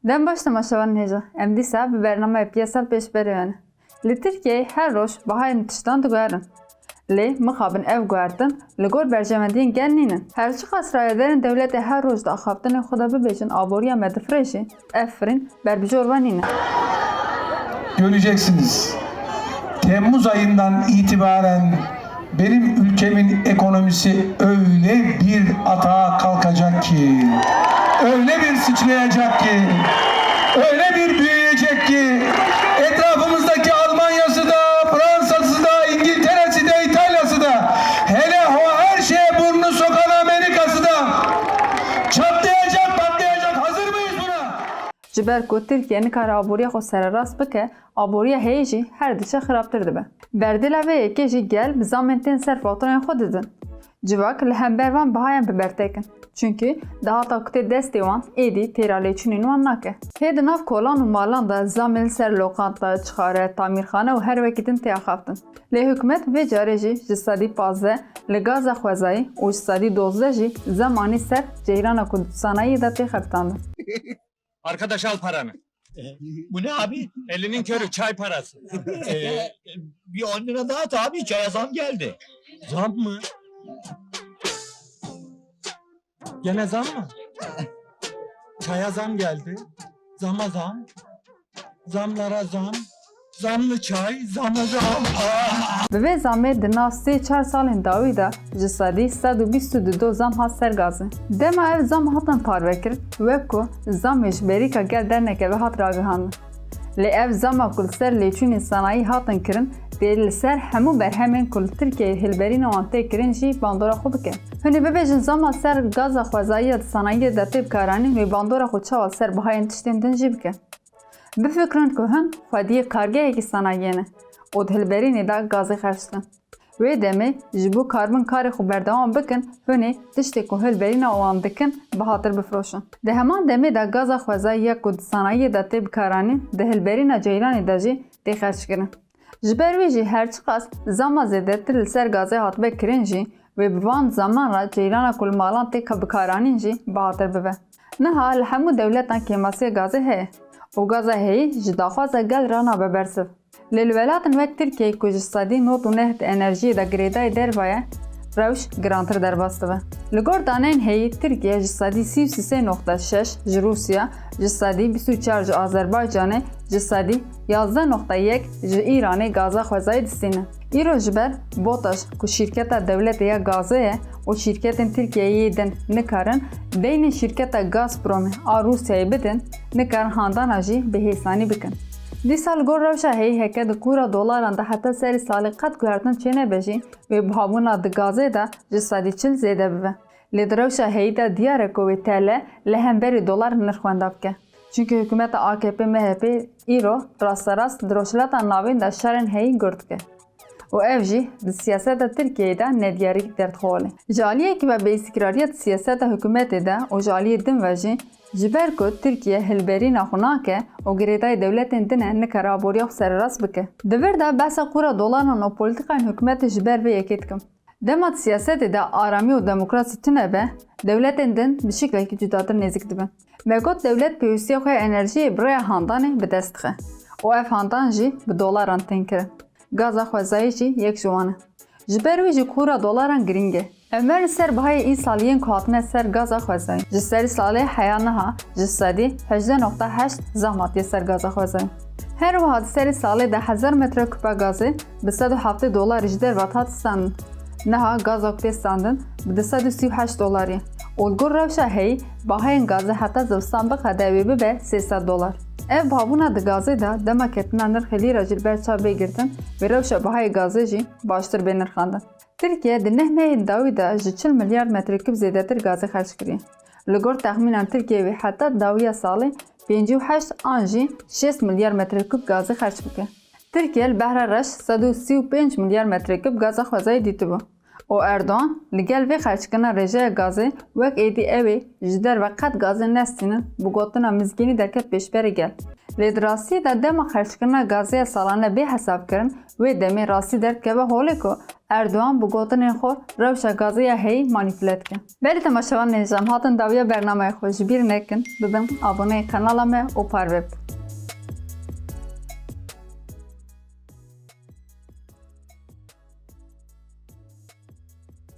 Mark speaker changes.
Speaker 1: Dem baş temaşavan hêja. Em dîsa bi bername piyasal pêşberê ne. Li Tirkiyeyê her roj bahayên tiştan diguherin. Lê mixabin ev guhertin li gor berjemendiyên genînin. Her çi qas rayedarên dewletê her roj di axaftinê xwe de bibêjin aboriya me difire jî ev firîn berbijor venîne.
Speaker 2: Göreceksiniz. Temmuz ayından itibaren benim ülkemin ekonomisi öyle bir atağa kalkacak ki, öyle bir sıçrayacak ki, öyle bir büyüyecek ki, etrafımızdaki Almanya'sı da, Fransa'sı da, İngiltere'si de, İtalya'sı da, hele o her şeye burnunu sokan Amerika'sı da çatlayacak, patlayacak. Hazır mıyız buna?
Speaker 1: Ji ber ku Tirkiye nikare aboriya xwe sererast bike, aboriya heyê jî her dişe xirabtir dibe. Berdêla vê yekê jî gel bi zamên tên ser faturayên xwe didin. Civak li hember bihayan bi bertekin. Çünkü dahata ku tê destê wan êdî têra lêçûnên wan nake. Hê di nav kolan û malan da zamên li ser lokanta, çixare, tamirxane û her wekî din tê axaftin. Lê hikûmet vê carê jî ji sedî 15 li gaza xwezayî û ji sedî 12 jî zemanî ser ceyrana Kurdistanayê de tê xebitandin.
Speaker 3: Arkadaş al paranı.
Speaker 4: Bu ne abi?
Speaker 3: Elinin körü çay parası.
Speaker 4: Bir 10 lira daha at abi, çaya zam geldi.
Speaker 3: Zam mı? Gene zam mı? Çaya zam geldi. Zama zam. Zamlara zam. Zamlı çay, zama zam.
Speaker 1: Bi vê zamê di nav 3-4 salên dawî de ji sedî 122 zam hat sergazî. Dema ev zam hatin parvekirin wek ku zamê ji berîka gel dernekeve hat ragihandin. Lê ev zama ku li ser lêçûnên sanayî hatin kirin dê li ser hemû berhemên ku li Tirkiyeyê hilberîna wan tê kirin jî bandora xwe bike. Hûnê bibêjin zama ser gaza xwezayiya di sanayiyê de tê bikaranîn wê bandora xwe çawa ser bihayên tiştên din jî bike. Bifikirin ku hin xwediyê kargehekî sanayiyê ne û di hilberînê de gazê xerç dikin. Wê demê ji bo karbin karê xwe berdewam bikin, hûnê tiştê ku hilberîna wan dikin bihatir bifroşin. Di heman demê de gaza xwezayiya ku di sanayiyê de tê bikaranîn di hilberîna ceylanê de jî tê xerç kirin. Ji ber wê jî her çi qas zama zêdetir li ser gazê hatibê kirin jî wê bi van zaman re ceylana ku li malan tê bikaranîn jî bihatir bibe. Niha li hemû dewletan kêmasiya gazê heye. û gaza heyî ji daxwaza gel re nabe bersiv. Lê li welatin wek Tirkiyeyê ku ji sedî nod û neh di enerjiyê de girêdayê derve rewş girantir derbas dibe. Li gor daneyên heyî Tirkiye ji sedî 33.6 ji Rusya, ji sedî 24 ji Azerbaycanê, ji sedî 11.1 ji İranê gaza xwezayî distîne. Îro ji ber Botaş ku şîrketa dewletê ya gazê ye û şîrketên Tirkiyeyê din nikarin deynên şîrketa Gazpromê a Rusyayê bidin, nikarin handana jî bihêsanî bikin. Dîsa li gor rewşa heyî heke di kura dolaran de heta serî salê qet guhertin çênebe jî wê buhabûna di gazê de ji sedî 40 zêde bibe. Lê di rewşa heyî de diyar e ku wê TL li hemberî dolar nirxwenda bike. Çünkü hikûmeta AKP MHP îro rasterast di rojhilata navîn de şerên heyî gur dike. û ev jî di siyaseta Tirkiyeyê de nediyarî derdxwalê. Ji aliyekî ve bêîstikrariya di siyaseta hikûmetê de û ji aliyê din ve jî ji ber ku Tirkiye hilberîna xwe nake û girêdayê dewletên din e nikare aboriya xwe sererast bike. Di vir de behsa qura dolaran û polîtikayên hikûmetê ji ber vê yekê dikim. Dema siyasetê de aramî û demokrasî tune be, dewletên din bi şeklekî cudatir nêzik dibin. Me got dewlet pêwîstiya xwe ya enerjiyê bi rêya handanê bi dest dixe û ev handan jî bi dolaran tên kirin. Gaza xwezayî jî yek ji wan e. Ji ber wî jî kura dolaran giring e. Ev mer li ser bihayê îsaliyên ku hatine ser gaza xwezayî. Ji serî salê heya niha ji sedî 18.8 zam hatiye ser gaza xwezayî. Her wiha di serî salê de 1000 metrekûpa gazê bi $170 ji derve hat standin. Niha gaza ku tê standin bi $238 û li gor rewşa heyî bahayên gazê heta zivistan bixe de wê bibe $300. Ev buhabûna di gazê de dema ketina nirxê lîra ji li ber çav bêgirtin wê rewşa bahayê gazê jî baştir bê nirxandin. Tirkiye di neh mehên dawî de ji 40 milyar metrekûp zêdetir gazê xerç kiriye. Li gor texmînan Tirkiye wê heta dawiya salê 58 an jî 6 milyar metrekûp gazê xerç bike. Tirkiye li behra reş 135 milyar metrekûp gaza xwezayî dîtibû. û Erdoğan li gel vê xerçkirina rêjeya gazê wek êdî ew ê ji derve qet gazê nestînin bi gotina mizgînî derket pêşberê gel. Lê di rastiyê de dema xerçkirina gazê ya salane bê hesabkirin wê demê rastî derdkeve holê ku Erdoğan bu gotinên xwe rewşa gazê ya heyî manîpüle dike. Berî temaşevan nêzam hatin dawiya bernameyê xwe ji bîr nekin, bibin aboneyê kanala me û parve bidin.